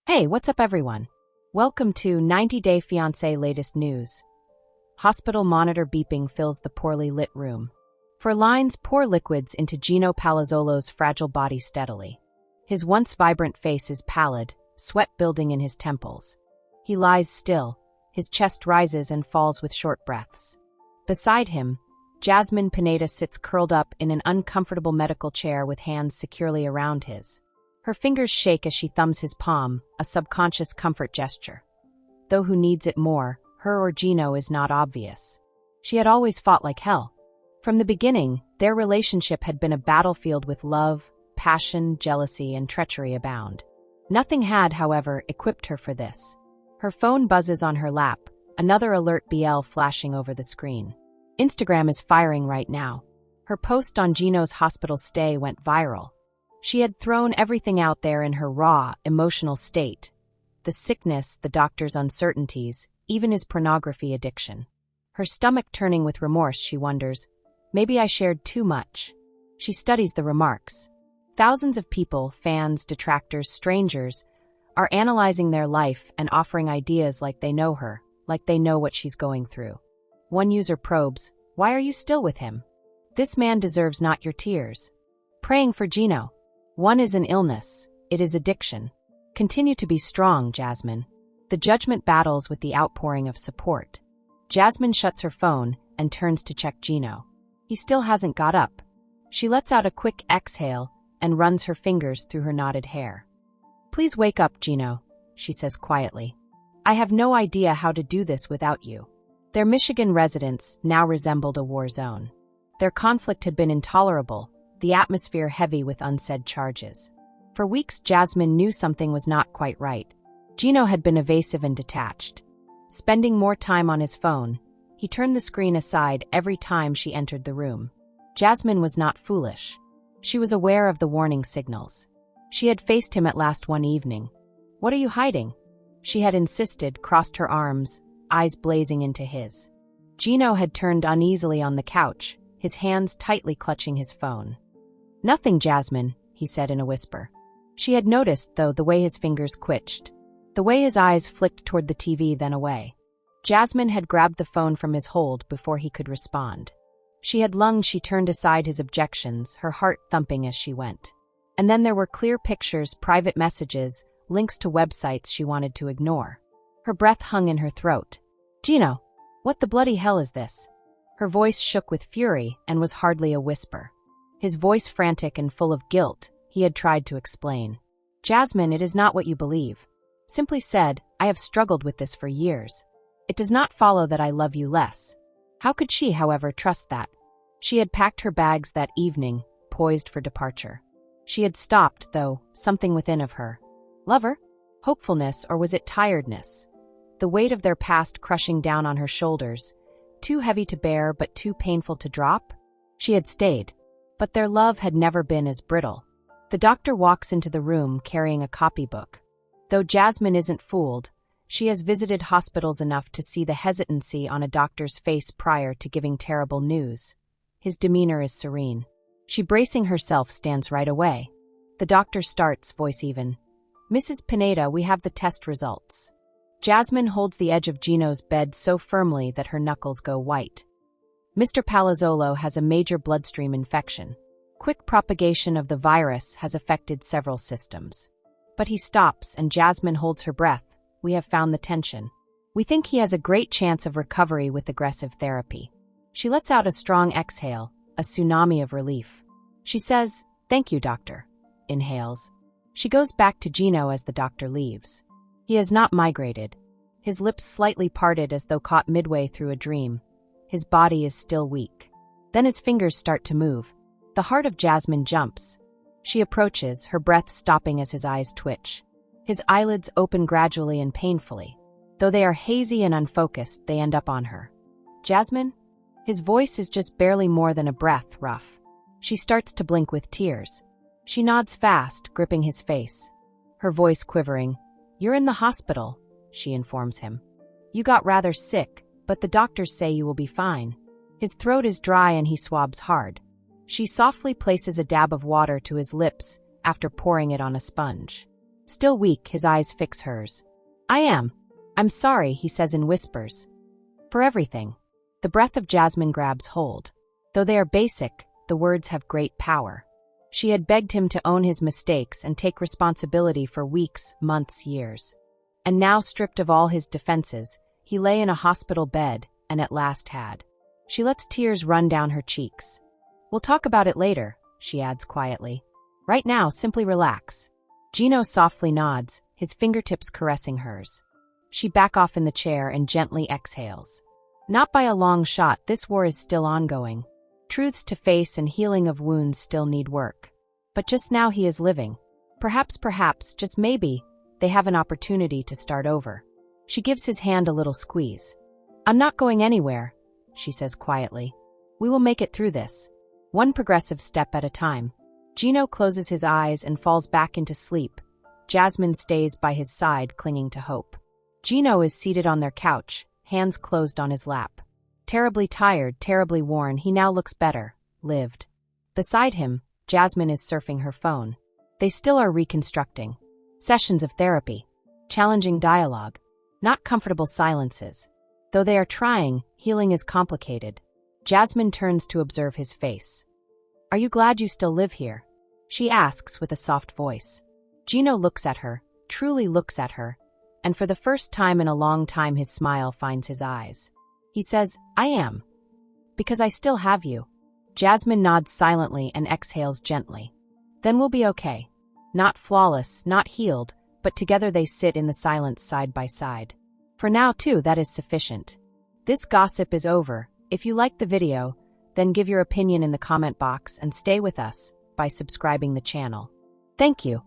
Hey, what's up everyone? Welcome to 90 Day Fiancé latest news. Hospital monitor beeping fills the poorly lit room. For lines pour liquids into Gino Palazzolo's fragile body steadily. His once vibrant face is pallid, sweat building in his temples. He lies still, his chest rises and falls with short breaths. Beside him, Jasmine Pineda sits curled up in an uncomfortable medical chair with hands securely around his. Her fingers shake as she thumbs his palm, a subconscious comfort gesture. Though who needs it more, her or Gino, is not obvious. She had always fought like hell. From the beginning, their relationship had been a battlefield with love, passion, jealousy, and treachery abound. Nothing had, however, equipped her for this. Her phone buzzes on her lap, another alert BL flashing over the screen. Instagram is firing right now. Her post on Gino's hospital stay went viral. She had thrown everything out there in her raw, emotional state. The sickness, the doctor's uncertainties, even his pornography addiction. Her stomach turning with remorse, she wonders, maybe I shared too much. She studies the remarks. Thousands of people, fans, detractors, strangers, are analyzing their life and offering ideas like they know her, like they know what she's going through. One user probes, "Why are you still with him? This man deserves not your tears." Praying for Gino. One is an illness, it is addiction. Continue to be strong, Jasmine. The judgment battles with the outpouring of support. Jasmine shuts her phone and turns to check Gino. He still hasn't got up. She lets out a quick exhale and runs her fingers through her knotted hair. "Please wake up, Gino," she says quietly. "I have no idea how to do this without you." Their Michigan residence now resembled a war zone. Their conflict had been intolerable, the atmosphere heavy with unsaid charges. For weeks, Jasmine knew something was not quite right. Gino had been evasive and detached. Spending more time on his phone, he turned the screen aside every time she entered the room. Jasmine was not foolish. She was aware of the warning signals. She had faced him at last one evening. "What are you hiding?" She had insisted, crossed her arms, eyes blazing into his. Gino had turned uneasily on the couch, his hands tightly clutching his phone. "Nothing, Jasmine," he said in a whisper. She had noticed, though, the way his fingers twitched, the way his eyes flicked toward the TV then away. Jasmine had grabbed the phone from his hold before he could respond. She had lunged, she turned aside his objections, her heart thumping as she went. And then there were clear pictures, private messages, links to websites she wanted to ignore. Her breath hung in her throat. "Gino, what the bloody hell is this?" Her voice shook with fury and was hardly a whisper. His voice frantic and full of guilt, he had tried to explain. "Jasmine, it is not what you believe. Simply said, I have struggled with this for years. It does not follow that I love you less." How could she, however, trust that? She had packed her bags that evening, poised for departure. She had stopped, though, something within of her. Lover? Hopefulness, or was it tiredness? The weight of their past crushing down on her shoulders, too heavy to bear but too painful to drop? She had stayed. But their love had never been as brittle. The doctor walks into the room carrying a copybook. Though Jasmine isn't fooled, she has visited hospitals enough to see the hesitancy on a doctor's face prior to giving terrible news. His demeanor is serene. She, bracing herself, stands right away. The doctor starts, voice even. "Mrs. Pineda, we have the test results." Jasmine holds the edge of Gino's bed so firmly that her knuckles go white. "Mr. Palazzolo has a major bloodstream infection. Quick propagation of the virus has affected several systems." But he stops and Jasmine holds her breath. "We have found the tension. We think he has a great chance of recovery with aggressive therapy." She lets out a strong exhale, a tsunami of relief. She says, "Thank you, doctor." Inhales. She goes back to Gino as the doctor leaves. He has not migrated. His lips slightly parted as though caught midway through a dream. His body is still weak. Then his fingers start to move. The heart of Jasmine jumps. She approaches, her breath stopping as his eyes twitch. His eyelids open gradually and painfully. Though they are hazy and unfocused, they end up on her. "Jasmine?" His voice is just barely more than a breath, rough. She starts to blink with tears. She nods fast, gripping his face. Her voice quivering. "You're in the hospital," she informs him. "You got rather sick, but the doctors say you will be fine." His throat is dry and he swabs hard. She softly places a dab of water to his lips after pouring it on a sponge. Still weak, his eyes fix hers. I'm sorry, he says in whispers. For everything. The breath of Jasmine grabs hold. Though they are basic, the words have great power. She had begged him to own his mistakes and take responsibility for weeks, months, years. And now, stripped of all his defenses, he lay in a hospital bed and at last had. She lets tears run down her cheeks. We'll talk about it later, she adds quietly. Right now, simply relax. Gino softly nods, his fingertips caressing hers. She backs off in the chair and gently exhales. Not by a long shot, this war is still ongoing. Truths to face and healing of wounds still need work. But just now he is living. Perhaps, just maybe, they have an opportunity to start over. She gives his hand a little squeeze. I'm not going anywhere, she says quietly. We will make it through this. One progressive step at a time. Gino closes his eyes and falls back into sleep. Jasmine stays by his side, clinging to hope. Gino is seated on their couch, hands closed on his lap. Terribly tired, terribly worn, he now looks better, lived. Beside him, Jasmine is surfing her phone. They still are reconstructing. Sessions of therapy. Challenging dialogue. Not comfortable silences. Though they are trying, healing is complicated. Jasmine turns to observe his face. Are you glad you still live here? She asks with a soft voice. Gino looks at her, truly looks at her, and for the first time in a long time his smile finds his eyes. He says, I am. Because I still have you. Jasmine nods silently and exhales gently. Then we'll be okay. Not flawless, not healed, but together they sit in the silence side by side. For now too, that is sufficient. This gossip is over. If you liked the video, then give your opinion in the comment box and stay with us by subscribing the channel. Thank you.